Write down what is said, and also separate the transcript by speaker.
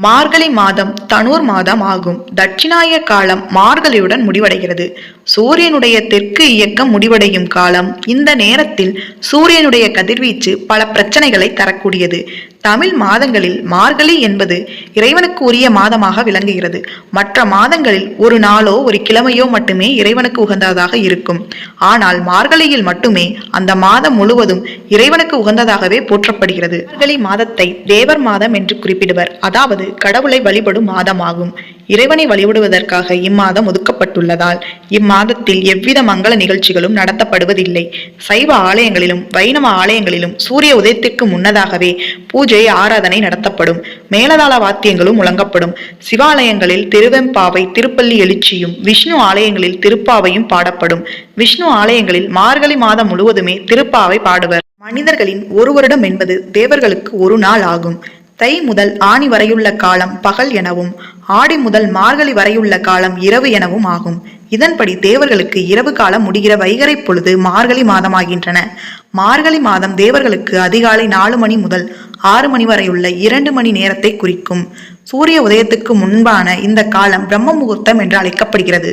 Speaker 1: மார்கழி மாதம் தனுர் மாதம் ஆகும். தட்சிணாய காலம் மார்கழியுடன் முடிவடைகிறது. சூரியனுடைய தெற்கு இயக்கம் முடிவடையும் காலம். இந்த நேரத்தில் சூரியனுடைய கதிர்வீச்சு பல பிரச்சனைகளை தரக்கூடியது. தமிழ் மாதங்களில் மார்கழி என்பது இறைவனுக்கு உரிய மாதமாக விளங்குகிறது. மற்ற மாதங்களில் ஒரு நாளோ ஒரு கிழமையோ மட்டுமே இறைவனுக்கு உகந்ததாக இருக்கும். ஆனால் மார்கழியில் மட்டுமே அந்த மாதம் முழுவதும் இறைவனுக்கு உகந்ததாகவே போற்றப்படுகிறது. மார்கழி மாதத்தை தேவர் மாதம் என்று குறிப்பிடுவர். அதாவது கடவுளை வழிபடும் மாதமாகும். இறைவனை வழிபடுவதற்காக இம்மாதம் ஒதுக்கப்பட்டுள்ளதால் இம்மாதத்தில் எவ்வித மங்கள நிகழ்ச்சிகளும் நடத்தப்படுவதில்லை. சைவ ஆலயங்களிலும் வைணவ ஆலயங்களிலும் சூரிய உதயத்திற்கு முன்னதாகவே பூஜை ஆராதனை நடத்தப்படும். மேலதாள வாத்தியங்களும் முழங்கப்படும். சிவாலயங்களில் திருவெம்பாவை திருப்பள்ளி எழுச்சியும் விஷ்ணு ஆலயங்களில் திருப்பாவையும் பாடப்படும். விஷ்ணு ஆலயங்களில் மார்கழி மாதம் முழுவதுமே திருப்பாவை பாடுவர். மனிதர்களின் ஒரு வருடம் என்பது தேவர்களுக்கு ஒரு நாள் ஆகும். தை முதல் ஆனி வரையுள்ள காலம் பகல் எனவும் ஆடி முதல் மார்கழி வரையுள்ள காலம் இரவு எனவும் ஆகும். இதன்படி தேவர்களுக்கு இரவு காலம் முடிகிற வைகறை பொழுது மார்கழி மாதமாகின்றன. மார்கழி மாதம் தேவர்களுக்கு அதிகாலை 4 மணி முதல் 6 மணி வரையுள்ள 2 மணி நேரத்தை குறிக்கும். சூரிய உதயத்துக்கு முன்பான இந்த காலம் பிரம்ம முகூர்த்தம் என்று அழைக்கப்படுகிறது.